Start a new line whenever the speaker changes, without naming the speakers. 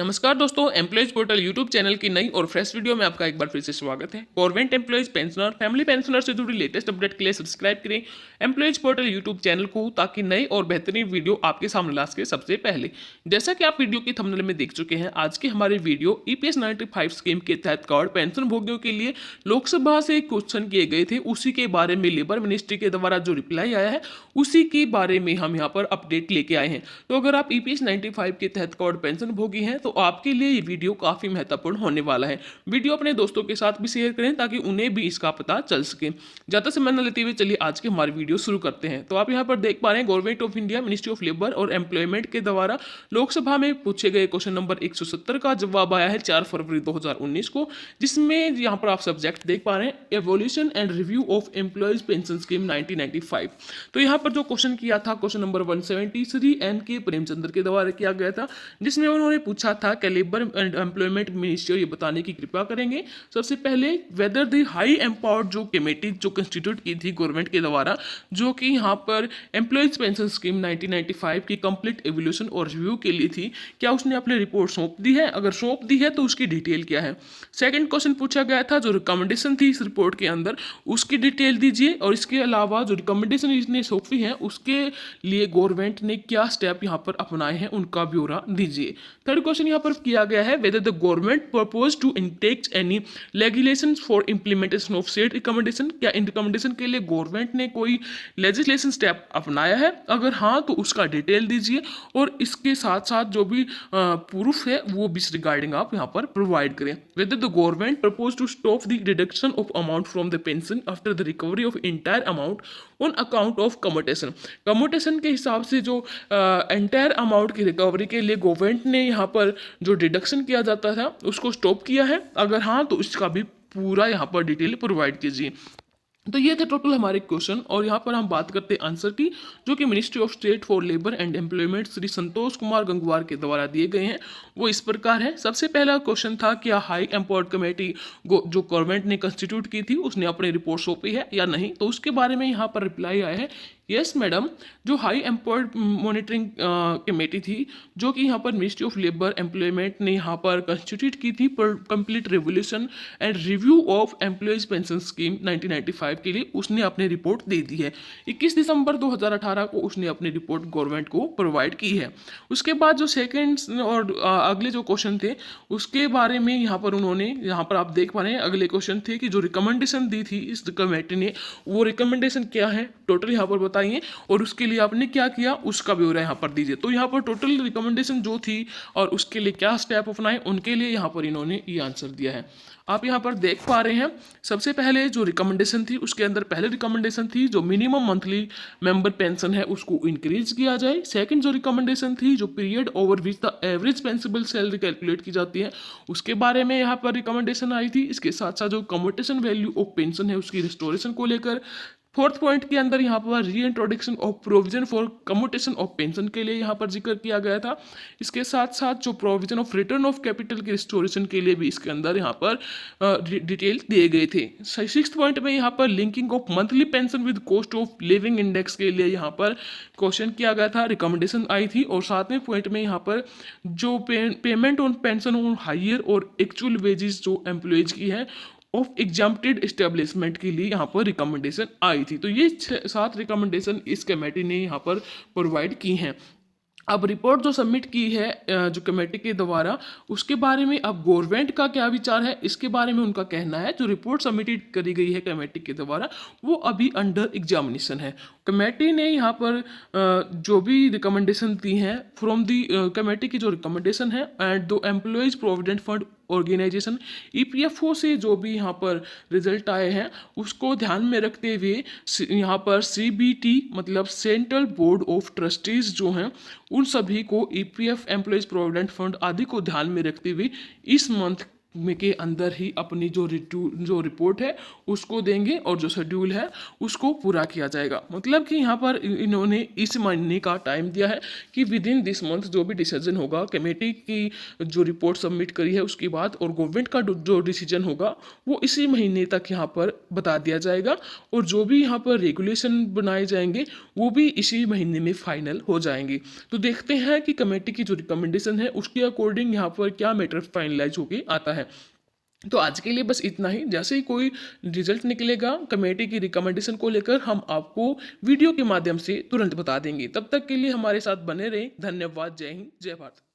नमस्कार दोस्तों, employees portal YouTube channel की नई और फ्रेश वीडियो में आपका एक बार फिर से स्वागत है। Government employees, pensioner, family pensioner से जुड़ी लेटेस्ट अपडेट के लिए सब्सक्राइब करें एम्प्लॉयज पोर्टल यूट्यूब चैनल को, ताकि नई और बेहतरीन वीडियो आपके सामने ला सके सबसे पहले। जैसा कि आप वीडियो की थंबनेल में देख चुके हैं, आज की हमारी वीडियो ईपीएस 95 स्कीम के तहत गवर्नमेंट पेंशन भोगियों के लिए लोकसभा से क्वेश्चन किए गए थे, उसी के बारे में लेबर मिनिस्ट्री के द्वारा जो रिप्लाई आया है उसी के बारे में हम यहाँ पर अपडेट लेके आए हैं। तो अगर आप ईपीएस 95 के तहत गवर्नमेंट पेंशन भोगी हैं तो आपके लिए ये वीडियो काफ़ी महत्वपूर्ण होने वाला है। वीडियो अपने दोस्तों के साथ भी शेयर करें ताकि उन्हें भी इसका पता चल सके। ज़्यादा समय न लेते हुए चलिए आज की हमारी वीडियो शुरू करते हैं। तो आप यहाँ पर देख पा रहे हैं, government of India, ministry of labour और एम्प्लॉयमेंट के द्वारा लोकसभा में पूछे गए क्वेश्चन नंबर 170 का जवाब आया है 4 फरवरी 2019 को, जिसमें यहाँ पर आप सब्जेक्ट देख पा रहे हैं, evolution and review of employees pension scheme 1995। तो यहाँ पर जो क्वेश्चन किया था, क्वेश्चन नंबर 170 श्री एन के प्रेमचंद्र के द्वारा किया गया था, जिसमें उन्होंने पूछा था कि लेबर एंड एम्प्लॉयमेंट मिनिस्ट्री ये बताने की कृपा करेंगे सबसे पहले वेदर द हाई एम्पावर्ड जो कमेटी जो कंस्टिट्यूट की थी गवर्नमेंट के द्वारा, जो कि यहाँ पर एम्प्लॉयज पेंशन स्कीम 1995 की कंप्लीट एवोल्यूशन और रिव्यू के लिए थी, क्या उसने अपनी रिपोर्ट सौंप दी है? अगर सौंप दी है तो उसकी डिटेल क्या है। सेकंड क्वेश्चन पूछा गया था, जो रिकमेंडेशन थी इस रिपोर्ट के अंदर उसकी डिटेल दीजिए, और इसके अलावा जो रिकमेंडेशन इसने सौंपी है उसके लिए गवर्नमेंट ने क्या स्टेप यहाँ पर अपनाए हैं उनका ब्यौरा दीजिए। थर्ड क्वेश्चन यहाँ पर किया गया है, whether the government propose to इंटेक any legislation for implementation of set recommendation, क्या इन रिकमेंडेशन के लिए गवर्नमेंट ने कोई लेजिस्लेशन स्टेप अपनाया है? अगर हाँ तो उसका डिटेल दीजिए, और इसके साथ साथ जो भी प्रूफ है वो भी इस रिगार्डिंग आप यहाँ पर प्रोवाइड करें। Whether the government propose to stop the deduction of amount from the pension after the recovery of entire amount on account of commutation. Commutation के हिसाब से जो एंटायर अमाउंट की रिकवरी के लिए गवर्नमेंट ने यहाँ पर जो डिडक्शन किया जाता था उसको स्टॉप किया है? अगर हाँ तो इसका भी पूरा यहाँ पर डिटेल प्रोवाइड कीजिए। तो ये थे टोटल हमारे क्वेश्चन, और यहाँ पर हम बात करते हैं आंसर की, जो कि ministry of state for labour and employment Shri Santosh Kumar Gangwar के द्वारा दिए गए हैं। वो इस प्रकार है। सबसे पहला क्वेश्चन था, क्या हाई एम्पावर्ड कमेटी जो गवर्नमेंट ने कंस्टिट्यूट की थी उसने अपनी रिपोर्ट सौंपी है या नहीं? तो उसके बारे में यहाँ पर रिप्लाई आया है, यस मैडम, जो हाई एम्पावर्ड मॉनिटरिंग कमेटी थी जो कि यहाँ पर मिनिस्ट्री ऑफ लेबर एम्प्लॉयमेंट ने यहाँ पर कंस्टिट्यूट की थी पर complete revolution and review of employees pension scheme 1995 के लिए, उसने अपनी रिपोर्ट दे दी है। 21 दिसंबर 2018 को उसने अपनी रिपोर्ट गवर्नमेंट को प्रोवाइड की है। उसके बाद जो सेकेंड और अगले जो क्वेश्चन थे उसके बारे में यहाँ पर उन्होंने, यहाँ पर आप देख पा रहे हैं अगले क्वेश्चन थे कि जो रिकमेंडेशन दी थी इस कमेटी ने, वो रिकमेंडेशन क्या है टोटल यहाँ पर बताइए, और उसके लिए आपने क्या किया उसका ब्यौरा यहाँ पर दीजिए। तो यहाँ पर टोटल रिकमेंडेशन जो थी और उसके लिए क्या स्टेप अपनाए, उनके लिए यहाँ पर इन्होंने ये आंसर दिया है। आप यहाँ पर देख पा रहे हैं, सबसे पहले जो रिकमेंडेशन थी उसके अंदर पहले रिकमेंडेशन थी जो मिनिमम मंथली मेंबर पेंशन है उसको इंक्रीज किया जाए। सेकंड जो रिकमेंडेशन थी, जो period over which the average pensionable salary calculate की जाती है उसके बारे में यहाँ पर रिकमेंडेशन आई थी। इसके साथ साथ जो कम्यूटेशन वैल्यू ऑफ पेंशन है उसकी रिस्टोरेशन को लेकर। फोर्थ पॉइंट के अंदर यहाँ पर री introduction of provision for commutation of pension के लिए यहाँ पर जिक्र किया गया था। इसके साथ साथ जो provision of return of capital की रिस्टोरेशन के लिए भी इसके अंदर यहाँ पर डिटेल दिए गए थे। सिक्स्थ पॉइंट में यहाँ पर linking of monthly pension with cost of living index के लिए यहाँ पर क्वेश्चन किया गया था, रिकमेंडेशन आई थी। और सातवें पॉइंट में यहाँ पर जो payment on pension on higher और एक्चुअल वेजेस जो एम्प्लॉयज की है ऑफ एग्जाम्प्टेड एस्टेब्लिशमेंट के लिए यहाँ पर रिकमेंडेशन आई थी। तो ये 7 रिकमेंडेशन इस कमेटी ने यहाँ पर प्रोवाइड की हैं। अब रिपोर्ट जो सबमिट की है जो कमेटी के द्वारा, उसके बारे में अब गवर्नमेंट का क्या विचार है इसके बारे में उनका कहना है। जो रिपोर्ट सबमिटेड करी गई है कमेटी के द्वारा वो अभी अंडर एग्जामिनेशन है। कमेटी ने यहाँ पर जो भी रिकमेंडेशन दी हैं फ्रॉम दी कमेटी की जो रिकमेंडेशन है एंड दो Employees Provident Fund Organisation EPFO से जो भी यहाँ पर रिजल्ट आए हैं उसको ध्यान में रखते हुए यहाँ पर सीबीटी मतलब सेंट्रल बोर्ड ऑफ ट्रस्टीज जो हैं उन सभी को ईपीएफ एम्प्लॉयज प्रोविडेंट फंड आदि को ध्यान में रखते हुए इस मंथ में के अंदर ही अपनी जो रिपोर्ट है उसको देंगे और जो शेड्यूल है उसको पूरा किया जाएगा। मतलब कि यहाँ पर इन्होंने इस महीने का टाइम दिया है कि विद इन दिस मंथ जो भी डिसीजन होगा कमेटी की जो रिपोर्ट सबमिट करी है उसके बाद, और गवर्नमेंट का जो डिसीजन होगा वो इसी महीने तक यहाँ पर बता दिया जाएगा, और जो भी यहाँ पर रेगुलेशन बनाए जाएंगे वो भी इसी महीने में फाइनल हो जाएंगे। तो देखते हैं कि कमेटी की जो रिकमेंडेशन है उसके अकॉर्डिंग यहाँ पर क्या मैटर फाइनलाइज होके आता है। तो आज के लिए बस इतना ही। जैसे ही कोई रिजल्ट निकलेगा कमेटी की रिकमेंडेशन को लेकर हम आपको वीडियो के माध्यम से तुरंत बता देंगे। तब तक के लिए हमारे साथ बने रहें। धन्यवाद। जय हिंद, जय भारत।